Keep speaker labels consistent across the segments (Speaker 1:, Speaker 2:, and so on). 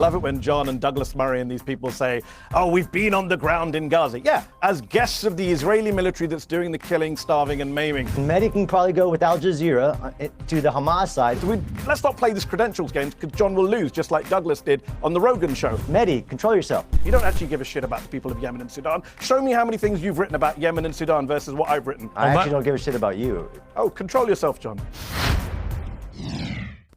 Speaker 1: Love it when John and Douglas Murray and these people say, oh, we've been on the ground in Gaza. Yeah, as guests of the Israeli military that's doing the killing, starving and maiming.
Speaker 2: Mehdi can probably go with Al Jazeera to the Hamas side.
Speaker 1: Let's not play this credentials game because John will lose, just like Douglas did on the Rogan show.
Speaker 2: Mehdi, control yourself.
Speaker 1: You don't actually give a shit about the people of Yemen and Sudan. Show me how many things you've written about Yemen and Sudan versus what I've written.
Speaker 2: I actually don't give a shit about you.
Speaker 1: Oh, control yourself, John.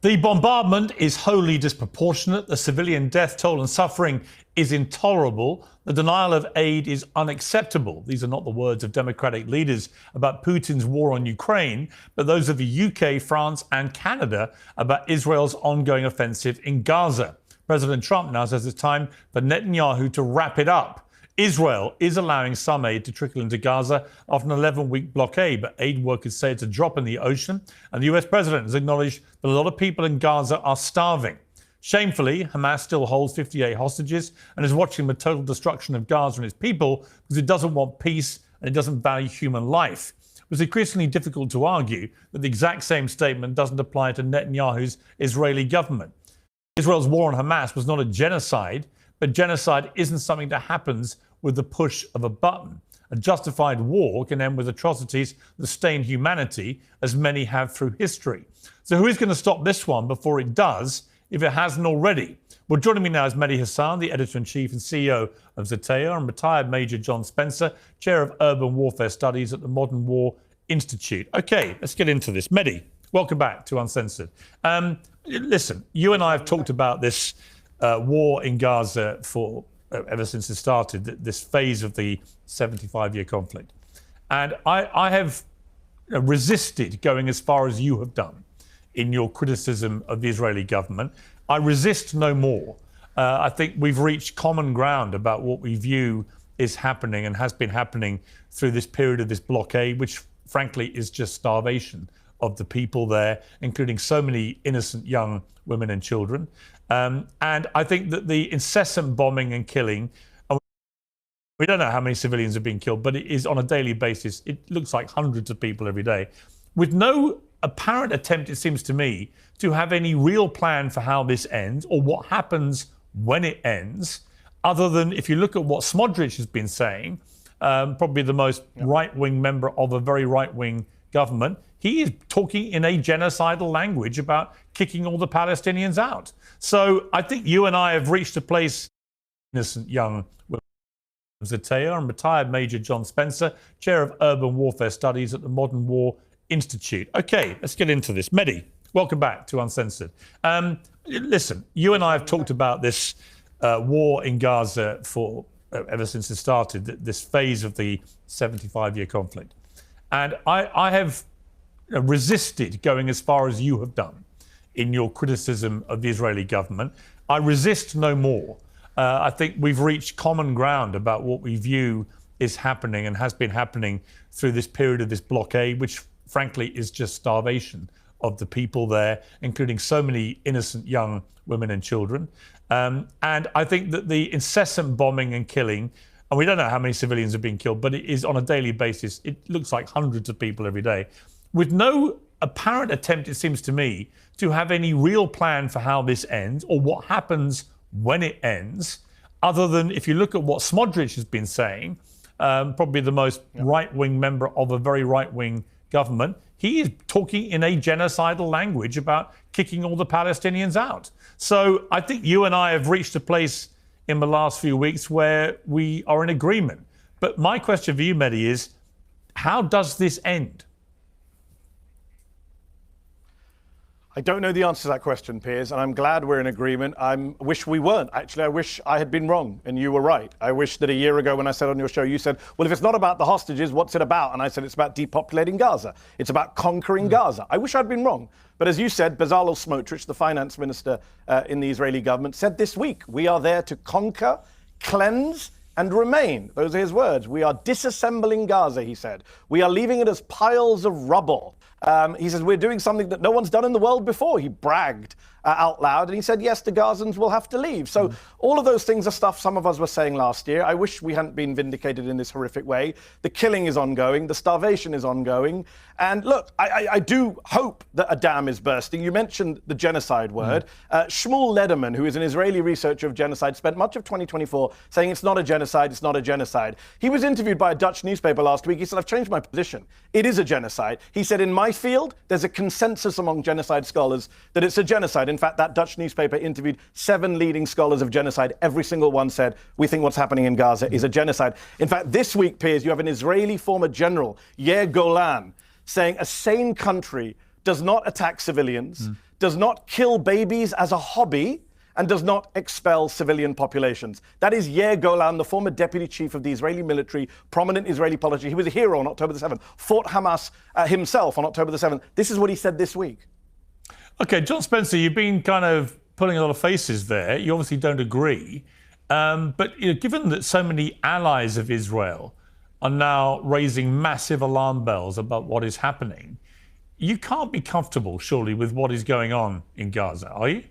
Speaker 3: The bombardment is wholly disproportionate. The civilian death toll and suffering is intolerable. The denial of aid is unacceptable. These are not the words of democratic leaders about Putin's war on Ukraine, but those of the UK, France and Canada about Israel's ongoing offensive in Gaza. President Trump now says it's time for Netanyahu to wrap it up. Israel is allowing some aid to trickle into Gaza after an 11-week blockade, but aid workers say it's a drop in the ocean, and the US president has acknowledged that a lot of people in Gaza are starving. Shamefully, Hamas still holds 58 hostages and is watching the total destruction of Gaza and its people because it doesn't want peace and it doesn't value human life. It was increasingly difficult to argue that the exact same statement doesn't apply to Netanyahu's Israeli government. Israel's war on Hamas was not a genocide, but genocide isn't something that happens with the push of a button. A justified war can end with atrocities that stain humanity, as many have through history. So who is going to stop this one before it does, if it hasn't already? Well, joining me now is Mehdi Hassan, the editor-in-chief and CEO of Zatea, and retired Major John Spencer, chair of urban warfare studies at the Modern War Institute. OK, let's get into this. Mehdi, welcome back to Uncensored. Listen, you and I have talked about this war in Gaza for ever since it started, this phase of the 75-year conflict. And I have resisted going as far as you have done in your criticism of the Israeli government. I resist no more. I think we've reached common ground about what we view is happening and has been happening through this period of this blockade, which frankly is just starvation of the people there, including so many innocent young women and children. And I think that the incessant bombing and killing, we don't know how many civilians are being killed, but it is on a daily basis. It looks like hundreds of people every day, with no apparent attempt, it seems to me, to have any real plan for how this ends or what happens when it ends, other than if you look at what Smodrich has been saying, probably the most right-wing member of a very right-wing government, he is talking in a genocidal language about kicking all the Palestinians out. So I think you and I have reached a place, innocent young women. Zatea and retired Major John Spencer, chair of urban warfare studies at the Modern War Institute. OK, let's get into this. Mehdi, welcome back to Uncensored. Listen, you and I have talked about this war in Gaza for ever since it started, this phase of the 75-year conflict. And I have resisted going as far as you have done in your criticism of the Israeli government. I resist no more. I think we've reached common ground about what we view is happening and has been happening through this period of this blockade, which frankly is just starvation of the people there, including so many innocent young women and children. And I think that the incessant bombing and killing, and we don't know how many civilians are being killed, but it is on a daily basis. It looks like hundreds of people every day, with no apparent attempt, it seems to me, to have any real plan for how this ends or what happens when it ends, other than if you look at what Smodrich has been saying, probably the most right-wing member of a very right-wing government, he is talking in a genocidal language about kicking all the Palestinians out. So I think you and I have reached a place in the last few weeks where we are in agreement. But my question for you, Mehdi, is how does this end?
Speaker 1: I don't know the answer to that question, Piers, and I'm glad we're in agreement. I wish we weren't. Actually, I wish I had been wrong and you were right. I wish that a year ago when I said on your show, you said, well, if it's not about the hostages, what's it about? And I said, it's about depopulating Gaza. It's about conquering Gaza. I wish I'd been wrong. But as you said, Bezalel Smotrich, the finance minister in the Israeli government, said this week, we are there to conquer, cleanse, and remain. Those are his words. We are disassembling Gaza, he said. We are leaving it as piles of rubble. He says, we're doing something that no one's done in the world before. He bragged out loud, and he said, yes, the Gazans will have to leave. So all of those things are stuff some of us were saying last year. I wish we hadn't been vindicated in this horrific way. The killing is ongoing. The starvation is ongoing. And look, I do hope that a dam is bursting. You mentioned the genocide word. Shmuel Lederman, who is an Israeli researcher of genocide, spent much of 2024 saying it's not a genocide, it's not a genocide. He was interviewed by a Dutch newspaper last week. He said, I've changed my position. It is a genocide. He said, in my field, there's a consensus among genocide scholars that it's a genocide. In fact, that Dutch newspaper interviewed 7 leading scholars of genocide. Every single one said, we think what's happening in Gaza is a genocide. In fact, this week, Piers, you have an Israeli former general, Yair Golan, saying a sane country does not attack civilians, does not kill babies as a hobby, and does not expel civilian populations. That is Yair Golan, the former deputy chief of the Israeli military, prominent Israeli politician. He was a hero on October the 7th, fought Hamas himself on October the 7th. This is what he said this week.
Speaker 3: Okay, John Spencer, you've been kind of pulling a lot of faces there. You obviously don't agree. But given that so many allies of Israel are now raising massive alarm bells about what is happening, you can't be comfortable, surely, with what is going on in Gaza, are you?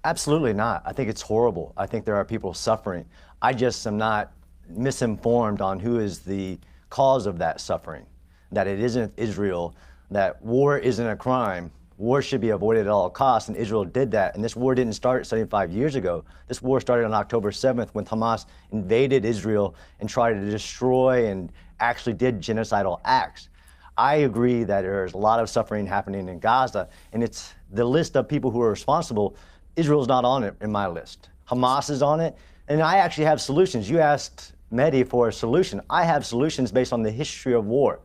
Speaker 2: Absolutely not. I think it's horrible. I think there are people suffering. I just am not misinformed on who is the cause of that suffering, that it isn't Israel, that war isn't a crime. War should be avoided at all costs, and Israel did that. And this war didn't start 75 years ago. This war started on October 7th when Hamas invaded Israel and tried to destroy and actually did genocidal acts. I agree that there's a lot of suffering happening in Gaza, and it's the list of people who are responsible. Israel's not on it in my list. Hamas is on it, and I actually have solutions. You asked Mehdi for a solution. I have solutions based on the history of war.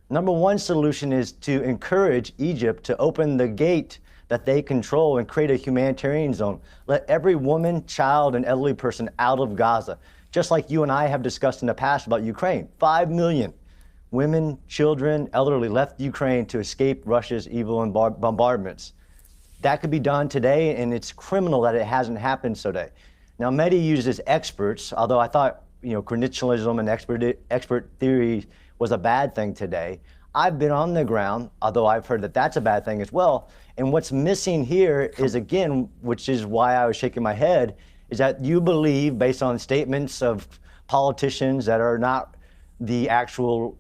Speaker 2: Number one solution is to encourage Egypt to open the gate that they control and create a humanitarian zone. Let every woman, child, and elderly person out of Gaza, just like you and I have discussed in the past about Ukraine. 5 million women, children, elderly left Ukraine to escape Russia's evil and bombardments. That could be done today, and it's criminal that it hasn't happened today. Now, Mehdi uses experts, although I thought credentialism and expert theory was a bad thing today. I've been on the ground, although I've heard that that's a bad thing as well. And what's missing here is, again, which is why I was shaking my head, is that you believe, based on statements of politicians that are not the actual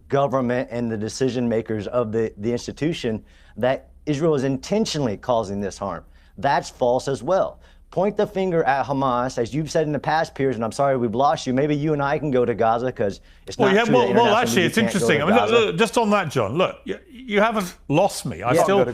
Speaker 2: government and the decision makers of the institution, that Israel is intentionally causing this harm. That's false as well. Point the finger at Hamas, as you've said in the past, Piers, and I'm sorry we've lost you. Maybe you and I can go to Gaza because it's not true.
Speaker 3: Well, actually, it's interesting. I mean, look, just on that, John, look, you haven't lost me. I still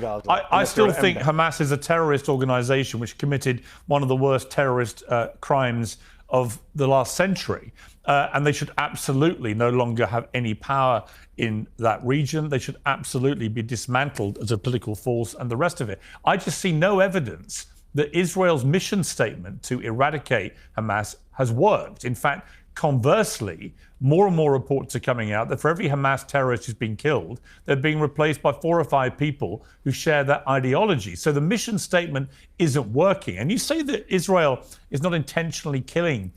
Speaker 3: think Hamas is a terrorist organization which committed one of the worst terrorist crimes of the last century. And they should absolutely no longer have any power in that region. They should absolutely be dismantled as a political force and the rest of it. I just see no evidence that Israel's mission statement to eradicate Hamas has worked. In fact, conversely, more and more reports are coming out that for every Hamas terrorist who's been killed, they're being replaced by 4 or 5 people who share that ideology. So the mission statement isn't working. And you say that Israel is not intentionally killing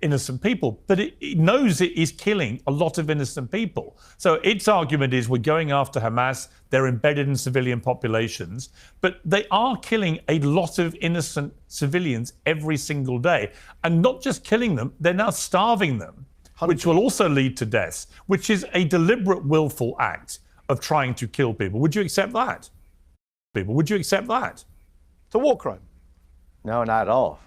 Speaker 3: innocent people, but it knows it is killing a lot of innocent people. So its argument is we're going after Hamas, they're embedded in civilian populations, but they are killing a lot of innocent civilians every single day. And not just killing them, they're now starving them, which will also lead to deaths, which is a deliberate, willful act of trying to kill people. Would you accept that? Would you accept that?
Speaker 1: It's a war crime.
Speaker 2: No, not at all.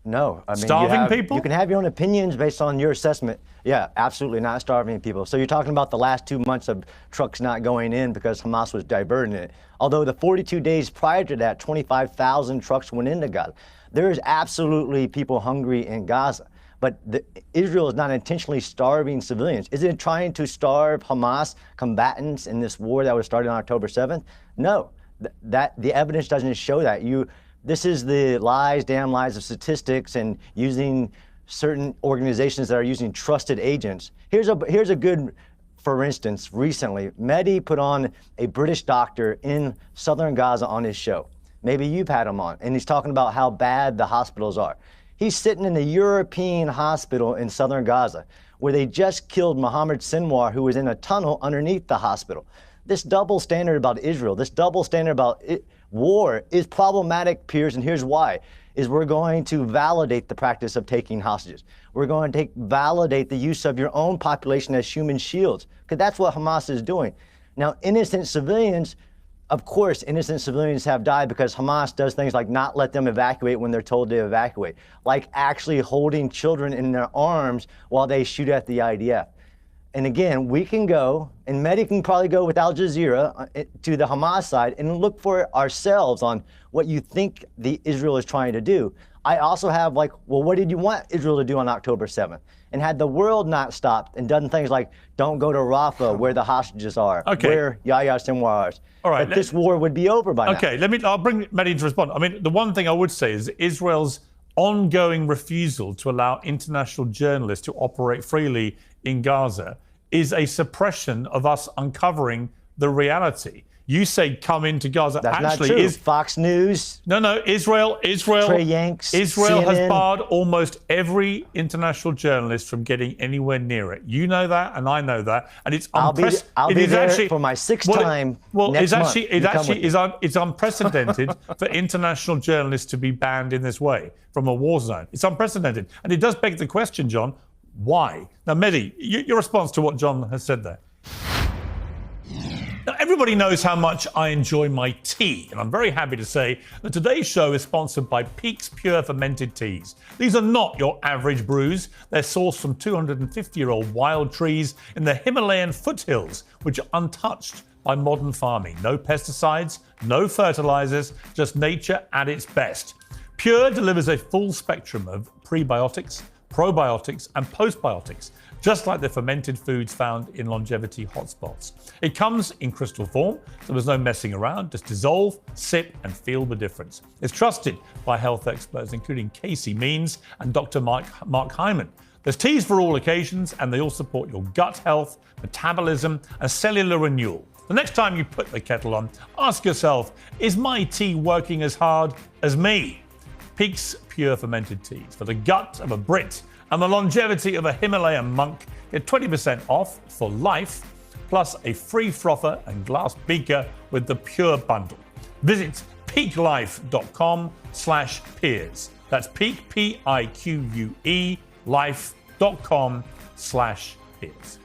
Speaker 2: No. I mean,
Speaker 3: starving people?
Speaker 2: You can have your own opinions based on your assessment. Yeah, absolutely not starving people. So you're talking about the last 2 months of trucks not going in because Hamas was diverting it. Although the 42 days prior to that, 25,000 trucks went into Gaza. There is absolutely people hungry in Gaza. But Israel is not intentionally starving civilians. Is it trying to starve Hamas combatants in this war that was started on October 7th? No. The evidence doesn't show that. This is the lies, damn lies of statistics and using certain organizations that are using trusted agents. Here's a good, for instance, recently, Mehdi put on a British doctor in southern Gaza on his show. Maybe you've had him on, and he's talking about how bad the hospitals are. He's sitting in a European hospital in southern Gaza where they just killed Mohammed Sinwar, who was in a tunnel underneath the hospital. This double standard about Israel, this double standard about war is problematic, Piers, and here's why. Is we're going to validate the practice of taking hostages. We're going to validate the use of your own population as human shields, because that's what Hamas is doing. Now, innocent civilians, of course, innocent civilians have died because Hamas does things like not let them evacuate when they're told to evacuate, like actually holding children in their arms while they shoot at the IDF. And again, we can go, and Mehdi can probably go with Al Jazeera to the Hamas side and look for ourselves on what you think the Israel is trying to do. I also have well, what did you want Israel to do on October 7th? And had the world not stopped and done things like don't go to Rafah where the hostages are, where Yahya Sinwar is,
Speaker 3: all right,
Speaker 2: this war would be over by now.
Speaker 3: Okay, I'll bring Mehdi to respond. I mean, the one thing I would say is Israel's ongoing refusal to allow international journalists to operate freely in Gaza is a suppression of us uncovering the reality. You say come into Gaza.
Speaker 2: That's
Speaker 3: actually
Speaker 2: not true. Fox News.
Speaker 3: No. Israel
Speaker 2: Trey Yanks,
Speaker 3: Israel
Speaker 2: CNN.
Speaker 3: has barred almost every international journalist from getting anywhere near it. You know that, and I know that, and it's
Speaker 2: I'll be there for my sixth time next month.
Speaker 3: It's unprecedented for international journalists to be banned in this way from a war zone. It's unprecedented, and it does beg the question, John. Why? Now, Mehdi, your response to what John has said there. Now, everybody knows how much I enjoy my tea, and I'm very happy to say that today's show is sponsored by Peak's Pure Fermented Teas. These are not your average brews. They're sourced from 250-year-old wild trees in the Himalayan foothills, which are untouched by modern farming. No pesticides, no fertilizers, just nature at its best. Pure delivers a full spectrum of prebiotics, probiotics and postbiotics, just like the fermented foods found in longevity hotspots. It comes in crystal form, so there's no messing around. Just dissolve, sip, and feel the difference. It's trusted by health experts, including Casey Means and Dr. Mark Hyman. There's teas for all occasions, and they all support your gut health, metabolism, and cellular renewal. The next time you put the kettle on, ask yourself, is my tea working as hard as me? Peak's Pure Fermented Teas for the gut of a Brit and the longevity of a Himalayan monk. Get 20% off for life, plus a free frother and glass beaker with the Pure Bundle. Visit peaklife.com/peers. That's peak, P-I-Q-U-E, life.com/peers.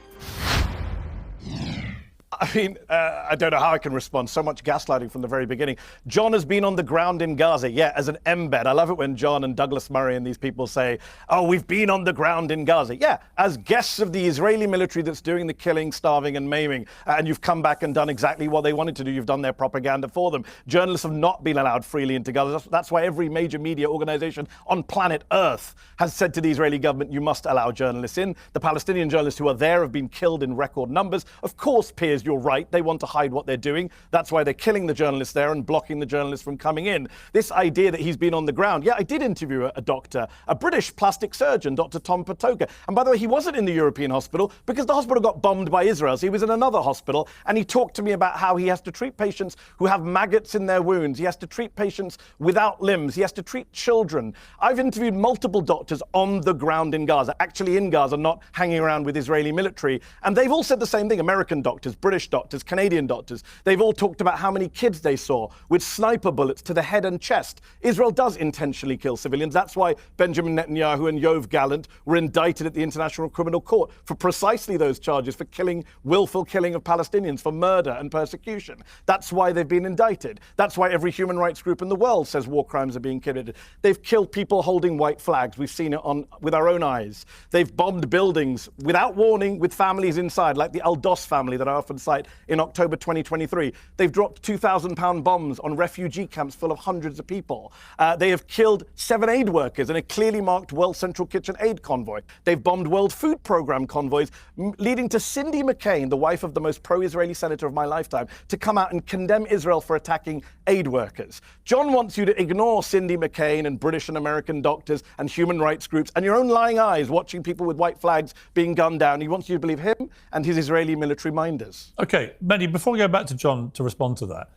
Speaker 1: I mean, I don't know how I can respond. So much gaslighting from the very beginning. John has been on the ground in Gaza, yeah, as an embed. I love it when John and Douglas Murray and these people say, oh, we've been on the ground in Gaza. Yeah, as guests of the Israeli military that's doing the killing, starving and maiming. And you've come back and done exactly what they wanted to do. You've done their propaganda for them. Journalists have not been allowed freely into Gaza. That's why every major media organization on planet Earth has said to the Israeli government, you must allow journalists in. The Palestinian journalists who are there have been killed in record numbers. Of course, Piers, you're right. They want to hide what they're doing. That's why they're killing the journalists there and blocking the journalists from coming in. This idea that he's been on the ground. Yeah, I did interview a doctor, a British plastic surgeon, Dr. Tom Patoka. And by the way, he wasn't in the European hospital because the hospital got bombed by Israel. So he was in another hospital, and he talked to me about how he has to treat patients who have maggots in their wounds. He has to treat patients without limbs. He has to treat children. I've interviewed multiple doctors on the ground in Gaza, actually in Gaza, not hanging around with Israeli military. And they've all said the same thing. American doctors, British doctors, Canadian doctors. They've all talked about how many kids they saw with sniper bullets to the head and chest. Israel does intentionally kill civilians. That's why Benjamin Netanyahu and Yoav Gallant were indicted at the International Criminal Court for precisely those charges, for killing, willful killing of Palestinians, for murder and persecution. That's why they've been indicted. That's why every human rights group in the world says war crimes are being committed. They've killed people holding white flags. We've seen it with our own eyes. They've bombed buildings without warning with families inside, like the Al-Dos family that I often cite in October 2023. They've dropped 2,000-pound bombs on refugee camps full of hundreds of people. They have killed 7 aid workers in a clearly marked World Central Kitchen aid convoy. They've bombed World Food Programme convoys, leading to Cindy McCain, the wife of the most pro-Israeli senator of my lifetime, to come out and condemn Israel for attacking aid workers. John wants you to ignore Cindy McCain and British and American doctors and human rights groups and your own lying eyes watching people with white flags being gunned down. He wants you to believe him and his Israeli military minders.
Speaker 3: Okay, Mehdi, before we go back to John to respond to that,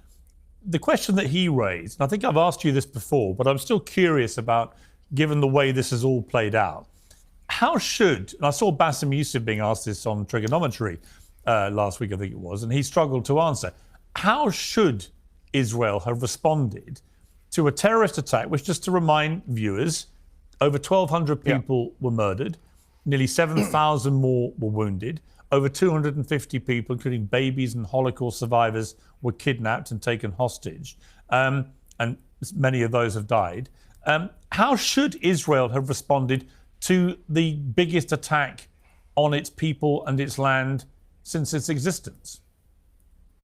Speaker 3: the question that he raised, and I think I've asked you this before, but I'm still curious about, given the way this has all played out, how should, and I saw Bassem Youssef being asked this on trigonometry, last week, I think it was, and he struggled to answer. How should Israel have responded to a terrorist attack, which, just to remind viewers, over 1,200 people were murdered, nearly 7,000 more were wounded, over 250 people, including babies and Holocaust survivors, were kidnapped and taken hostage, and many of those have died. How should Israel have responded to the biggest attack on its people and its land since its existence?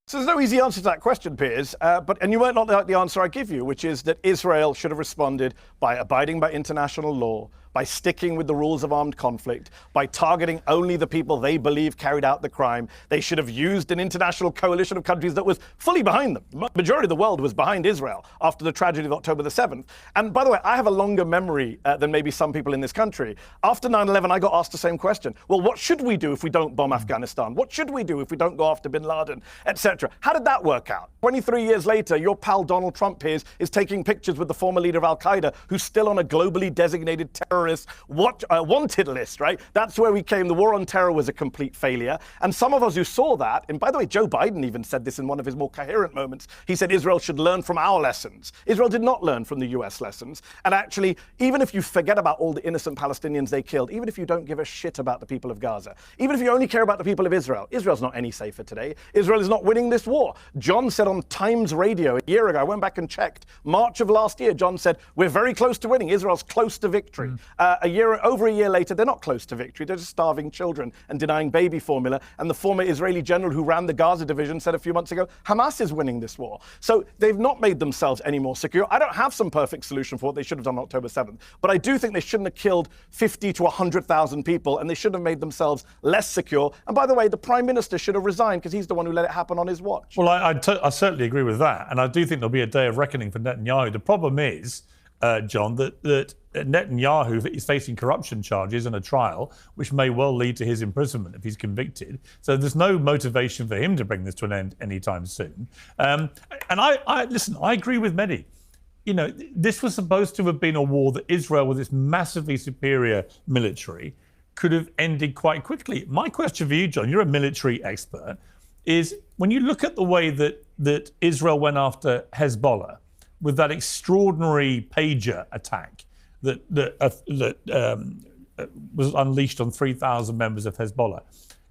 Speaker 1: So there's no easy answer to that question, Piers, and you might not like the answer I give you, which is that Israel should have responded by abiding by international law, by sticking with the rules of armed conflict, by targeting only the people they believe carried out the crime. They should have used an international coalition of countries that was fully behind them. The majority of the world was behind Israel after the tragedy of October the 7th. And by the way, I have a longer memory than maybe some people in this country. After 9/11, I got asked the same question. Well, what should we do if we don't bomb Afghanistan? What should we do if we don't go after bin Laden, etc.? How did that work out? 23 years later, your pal Donald Trump, Piers, is taking pictures with the former leader of Al-Qaeda, who's still on a globally designated terrorist wanted list, right? That's where we came. The war on terror was a complete failure. And some of us who saw that, and by the way, Joe Biden even said this in one of his more coherent moments. He said Israel should learn from our lessons. Israel did not learn from the US lessons. And actually, even if you forget about all the innocent Palestinians they killed, even if you don't give a shit about the people of Gaza, even if you only care about the people of Israel, Israel's not any safer today. Israel is not winning this war. John said on Times Radio a year ago, I went back and checked, March of last year, John said, we're very close to winning. Israel's close to victory. Over a year later, they're not close to victory. They're just starving children and denying baby formula. And the former Israeli general who ran the Gaza division said a few months ago, Hamas is winning this war. So they've not made themselves any more secure. I don't have some perfect solution for what they should have done on October 7th, but I do think they shouldn't have killed 50 to 100,000 people, and they should have made themselves less secure. And by the way, the Prime Minister should have resigned because he's the one who let it happen on his watch.
Speaker 3: Well, I certainly agree with that. And I do think there'll be a day of reckoning for Netanyahu. The problem is, John, that Netanyahu is facing corruption charges in a trial, which may well lead to his imprisonment if he's convicted. So there's no motivation for him to bring this to an end anytime soon. And listen, I agree with Mehdi. You know, this was supposed to have been a war that Israel, with its massively superior military, could have ended quite quickly. My question for you, John, you're a military expert, is when you look at the way that Israel went after Hezbollah, with that extraordinary pager attack that was unleashed on 3,000 members of Hezbollah.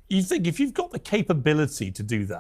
Speaker 3: You think if you've got the capability to do that,